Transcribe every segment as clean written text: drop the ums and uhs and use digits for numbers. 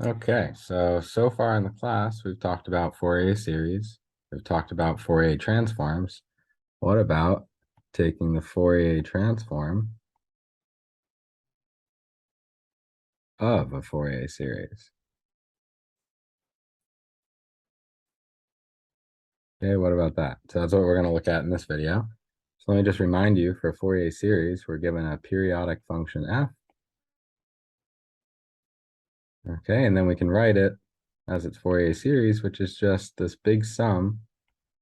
Okay, so far in the class, we've talked about Fourier series. We've talked about Fourier transforms. What about taking the Fourier transform of a Fourier series? Okay, what about that? So that's what we're going to look at in this video. So let me just remind you, for Fourier series, we're given a periodic function f. Okay, and then we can write it as its Fourier series, which is just this big sum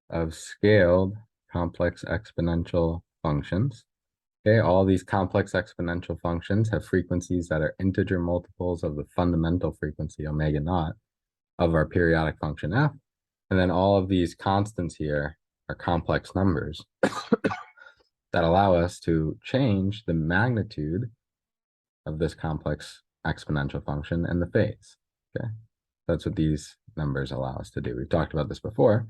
of scaled complex exponential functions. Okay, all these complex exponential functions have frequencies that are integer multiples of the fundamental frequency omega naught of our periodic function f. And then all of these constants here are complex numbers that allow us to change the magnitude of this complex exponential function and the phase. Okay, that's what these numbers allow us to do. We've talked about this before.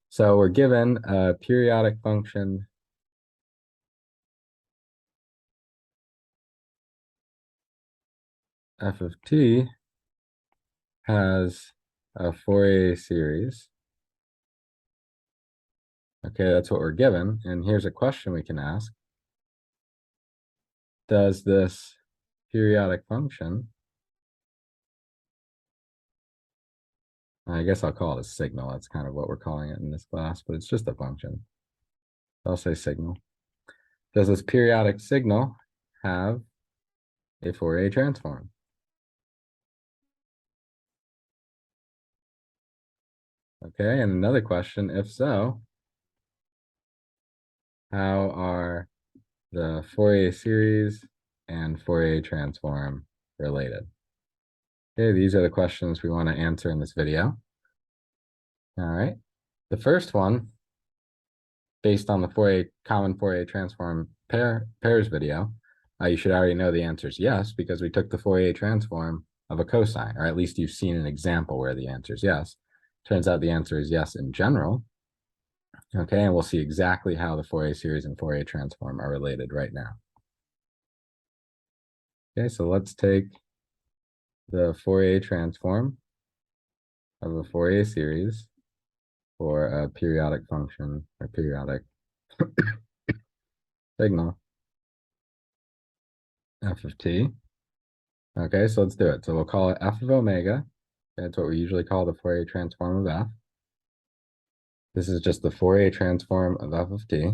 So we're given a periodic function f of t has a Fourier series. Okay, that's what we're given. And here's a question we can ask. Does this periodic function, I guess I'll call it a signal. That's kind of what we're calling it in this class, but it's just a function. I'll say signal. Does this periodic signal have a Fourier transform? Okay, and another question, if so, how are the Fourier series and Fourier transform related? Okay, these are the questions we want to answer in this video. All right, the first one, based on the common Fourier transform pairs video, you should already know the answer is yes, because we took the Fourier transform of a cosine, or at least you've seen an example where the answer is yes. Turns out the answer is yes in general. Okay, and we'll see exactly how the Fourier series and Fourier transform are related right now. Okay, so let's take the Fourier transform of a Fourier series for a periodic function or periodic signal f of t. Okay, so let's do it. So we'll call it f of omega. That's what we usually call the Fourier transform of f. This is just the Fourier transform of f of t.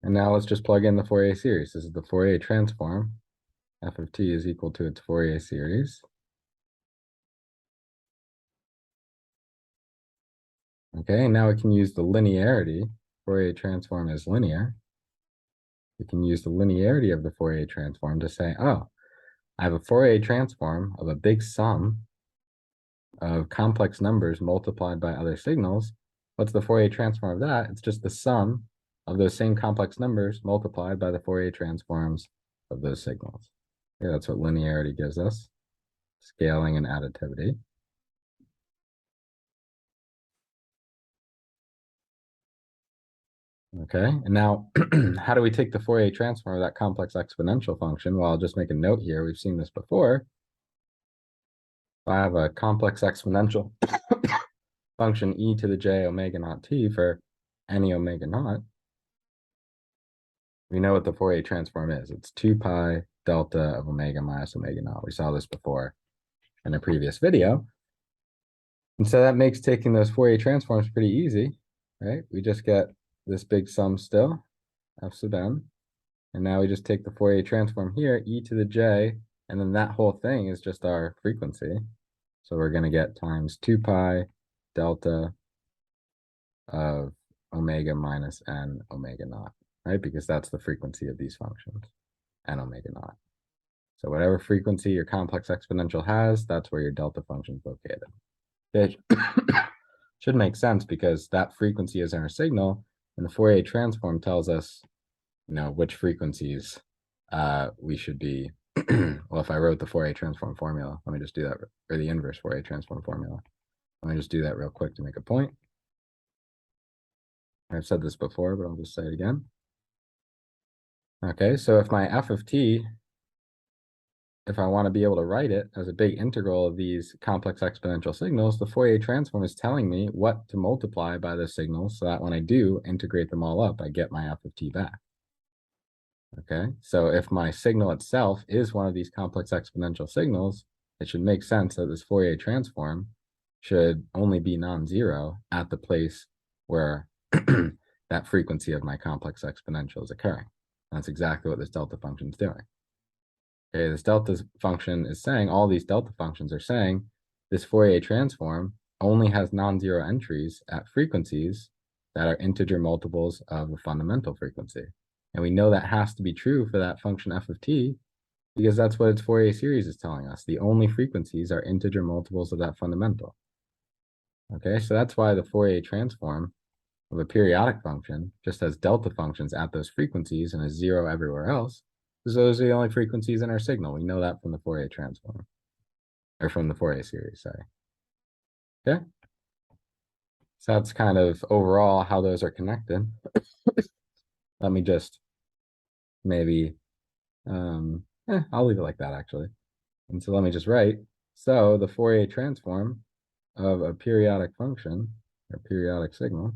And now let's just plug in the Fourier series. This is the Fourier transform. F of t is equal to its Fourier series. Okay, and now we can use the linearity. Fourier transform is linear. We can use the linearity of the Fourier transform to say, oh, I have a Fourier transform of a big sum of complex numbers multiplied by other signals. What's the Fourier transform of that? It's just the sum of those same complex numbers multiplied by the Fourier transforms of those signals. Yeah, that's what linearity gives us, scaling and additivity. Okay, and now how do we take the Fourier transform of that complex exponential function? Well, I'll just make a note here. We've seen this before. If I have a complex exponential function e to the j omega naught t for any omega naught, we know what the Fourier transform is. It's 2 pi delta of omega minus omega naught. We saw this before in a previous video. And so that makes taking those Fourier transforms pretty easy, right? We just get this big sum still, f sub n. And now we just take the Fourier transform here, e to the j, and then that whole thing is just our frequency. So we're going to get times 2 pi delta of omega minus n omega naught, right? Because that's the frequency of these functions, n omega naught. So whatever frequency your complex exponential has, that's where your delta function is located. It should make sense because that frequency is in our signal, and the Fourier transform tells us, you know, which frequencies we should be. Well, if I wrote the Fourier transform formula, let me just do that, or the inverse Fourier transform formula. Let me just do that real quick to make a point. I've said this before, but I'll just say it again. Okay, so if my f of t if I want to be able to write it as a big integral of these complex exponential signals, the Fourier transform is telling me what to multiply by the signals so that when I do integrate them all up, I get my f of t back. Okay, so if my signal itself is one of these complex exponential signals, it should make sense that this Fourier transform should only be non-zero at the place where that frequency of my complex exponential is occurring. That's exactly what this delta function is doing. Okay, this delta function is saying, all these delta functions are saying, this Fourier transform only has non-zero entries at frequencies that are integer multiples of the fundamental frequency. And we know that has to be true for that function f of t, because that's what its Fourier series is telling us. The only frequencies are integer multiples of that fundamental. Okay, so that's why the Fourier transform of a periodic function just has delta functions at those frequencies and is zero everywhere else, because those are the only frequencies in our signal. We know that from the Fourier transform, or from the Fourier series, sorry. Okay, so that's kind of overall how those are connected. Let me just maybe, I'll leave it like that actually. And so let me just write, so the Fourier transform of a periodic function, or periodic signal,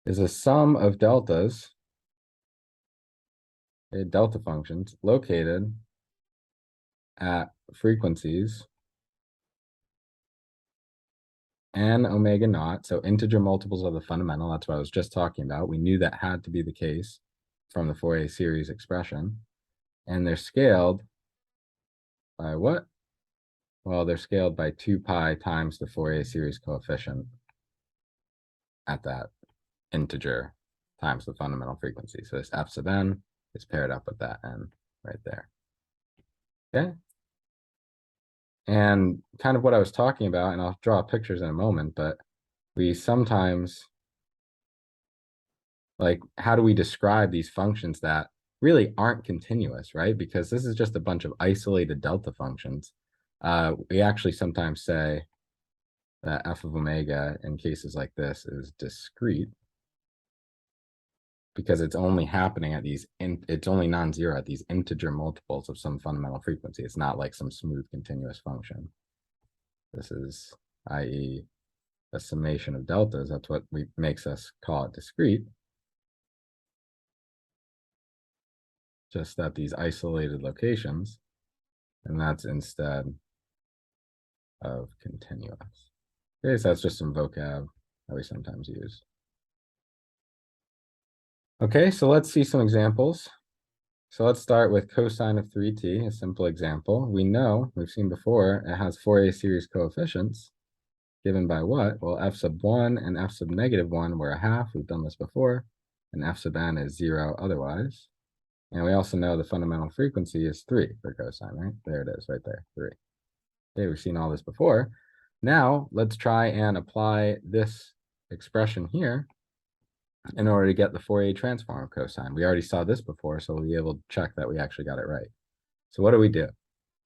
is a sum of deltas, delta functions, located at frequencies n omega naught, so integer multiples of the fundamental. That's what I was just talking about. We knew that had to be the case from the Fourier series expression. And they're scaled by what? Well, they're scaled by 2 pi times the Fourier series coefficient at that integer times the fundamental frequency. So this f sub n is paired up with that n right there. Okay. And kind of what I was talking about, and I'll draw pictures in a moment, but we sometimes, like, how do we describe these functions that really aren't continuous, right? Because this is just a bunch of isolated delta functions. We actually sometimes say that f of omega in cases like this is discrete because it's only happening at these, it's only non-zero at these integer multiples of some fundamental frequency. It's not like some smooth continuous function. This is, i.e., a summation of deltas. That's what makes us call it discrete. Just at these isolated locations, and that's instead of continuous. Okay, so that's just some vocab that we sometimes use. Okay, so let's see some examples. So let's start with cosine of 3t, a simple example. We know, we've seen before, it has Fourier series coefficients given by what? Well, f sub 1 and f sub negative 1 were a half. We've done this before. And f sub n is 0 otherwise. And we also know the fundamental frequency is 3 for cosine, right? There it is, right there, 3. Okay, we've seen all this before. Now, let's try and apply this expression here in order to get the Fourier transform of cosine. We already saw this before, so we'll be able to check that we actually got it right. So what do?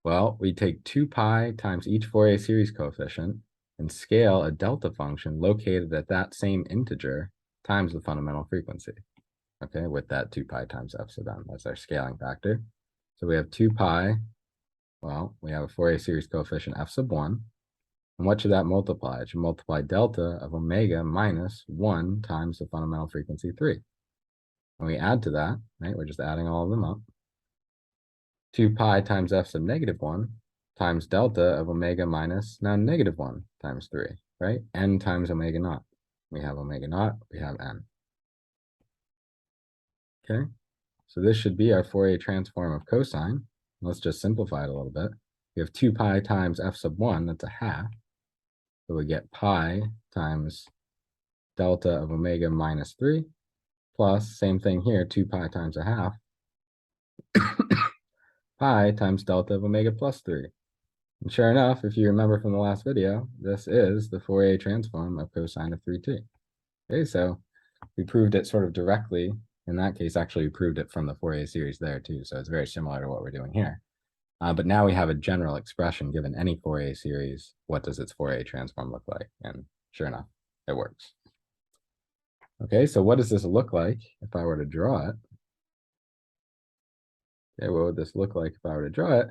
Well, we take 2 pi times each Fourier series coefficient and scale a delta function located at that same integer times the fundamental frequency. Okay, with that 2 pi times f sub n. That's our scaling factor. So we have 2 pi. Well, we have a Fourier series coefficient f sub 1. And what should that multiply? It should multiply delta of omega minus 1 times the fundamental frequency 3. When we add to that, right, we're just adding all of them up. 2 pi times f sub negative 1 times delta of omega minus now negative 1 times 3, right? N times omega naught. We have omega naught, we have n. Okay, so this should be our Fourier transform of cosine. Let's just simplify it a little bit. We have 2 pi times f sub 1, that's a half. So we get pi times delta of omega minus 3, plus, same thing here, 2 pi times a half, pi times delta of omega plus 3. And sure enough, if you remember from the last video, this is the Fourier transform of cosine of 3t. Okay, so we proved it sort of directly. In that case, actually, we proved it from the Fourier series there too, so it's very similar to what we're doing here. But now we have a general expression given any Fourier series. What does its Fourier transform look like? And sure enough, it works. Okay, so what does this look like if I were to draw it? Okay, what would this look like if I were to draw it?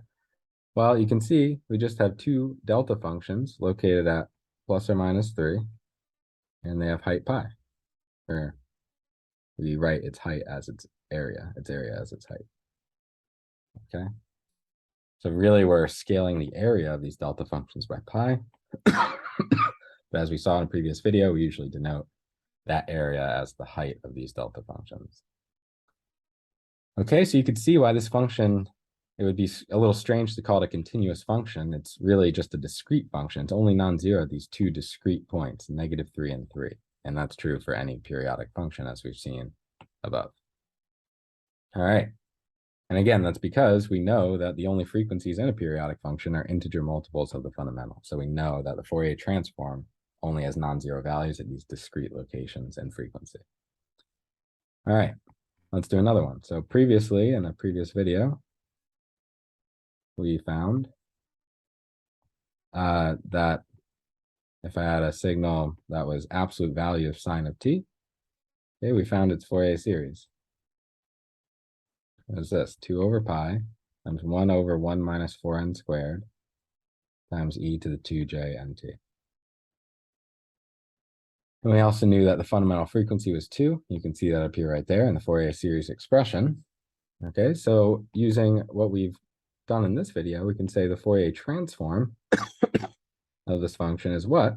Well, you can see we just have two delta functions located at plus or minus 3, and they have height pi. Or we write its height as its area as its height. Okay. So really we're scaling the area of these delta functions by pi. But as we saw in a previous video, we usually denote that area as the height of these delta functions. Okay, so you could see why this function, it would be a little strange to call it a continuous function. It's really just a discrete function. It's only non-zero at these two discrete points, -3 and 3. And that's true for any periodic function, as we've seen above. All right. And again, that's because we know that the only frequencies in a periodic function are integer multiples of the fundamental. So we know that the Fourier transform only has non-zero values at these discrete locations in frequency. All right, let's do another one. So previously, in a previous video, we found that if I had a signal that was absolute value of sine of t, okay, we found its Fourier series. What is this? 2 over pi times 1 over 1 minus 4n squared times e to the 2j nt. And we also knew that the fundamental frequency was 2. You can see that up here right there in the Fourier series expression. Okay, so using what we've done in this video, we can say the Fourier transform of this function is what?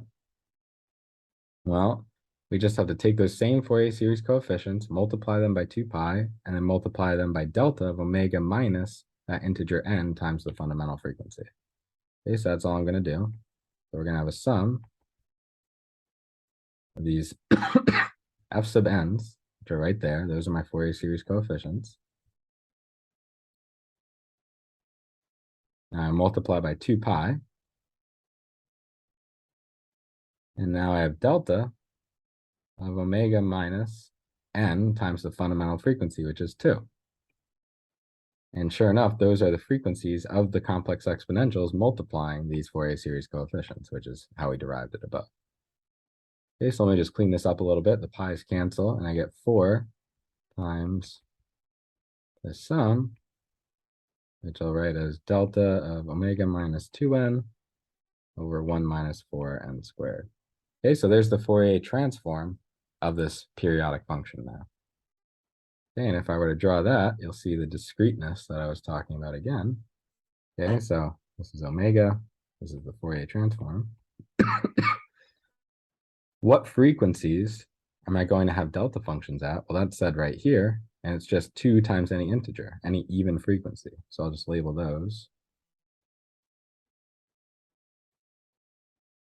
Well, we just have to take those same Fourier series coefficients, multiply them by 2 pi, and then multiply them by delta of omega minus that integer n times the fundamental frequency. Okay, so that's all I'm going to do. So we're going to have a sum of these f sub n's, which are right there. Those are my Fourier series coefficients. Now I multiply by 2 pi. And now I have delta of omega minus n times the fundamental frequency, which is 2. And sure enough, those are the frequencies of the complex exponentials multiplying these Fourier series coefficients, which is how we derived it above. Okay, so let me just clean this up a little bit. The pi's cancel, and I get 4 times the sum, which I'll write as delta of omega minus 2n over 1 minus 4n squared. Okay, so there's the Fourier transform of this periodic function now. Okay, and if I were to draw that, you'll see the discreteness that I was talking about again. Okay, so this is omega, this is the Fourier transform. What frequencies am I going to have delta functions at? Well, that's said right here, and it's just 2 times any integer, any even frequency. So I'll just label those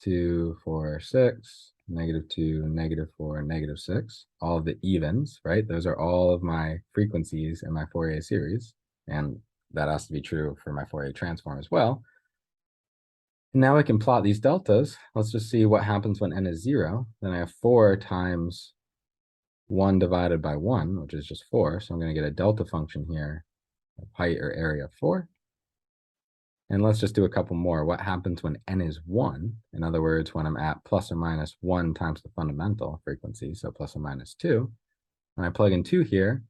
2, 4, 6, -2, -4, -6, all of the evens, right? Those are all of my frequencies in my Fourier series, and that has to be true for my Fourier transform as well. And now I can plot these deltas. Let's just see what happens when n is 0. Then I have 4 times 1 divided by 1, which is just 4. So I'm going to get a delta function here of height or area of 4. And let's just do a couple more. What happens when n is 1? In other words, when I'm at plus or minus 1 times the fundamental frequency, so plus or minus 2. When I plug in 2 here,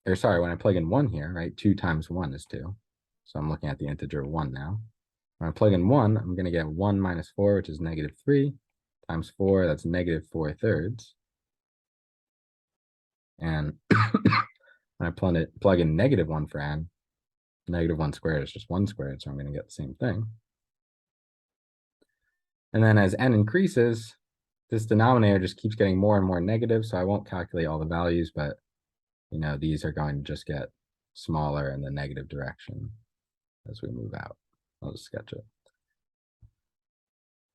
or sorry, when I plug in 1 here, right, 2 times 1 is 2. So I'm looking at the integer 1 now. When I plug in 1, I'm going to get 1 minus 4, which is -3, times 4, that's -4/3. And when I plug in -1 for n, -1 squared is just 1 squared, so I'm going to get the same thing. And then as n increases, this denominator just keeps getting more and more negative, so I won't calculate all the values, but you know, these are going to just get smaller in the negative direction as we move out. I'll just sketch it.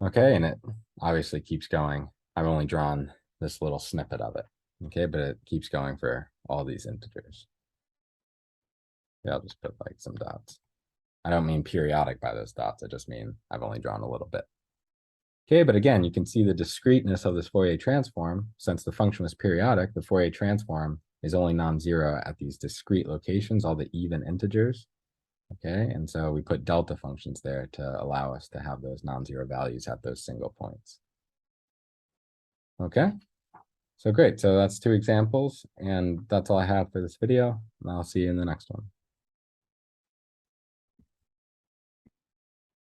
Okay, and it obviously keeps going. I've only drawn this little snippet of it. Okay, but it keeps going for all these integers. Yeah, I'll just put like some dots. I don't mean periodic by those dots. I just mean I've only drawn a little bit. Okay, but again, you can see the discreteness of this Fourier transform. Since the function was periodic, the Fourier transform is only non-zero at these discrete locations, all the even integers. Okay, and so we put delta functions there to allow us to have those non-zero values at those single points. Okay, so great. So that's 2 examples, and that's all I have for this video. And I'll see you in the next one.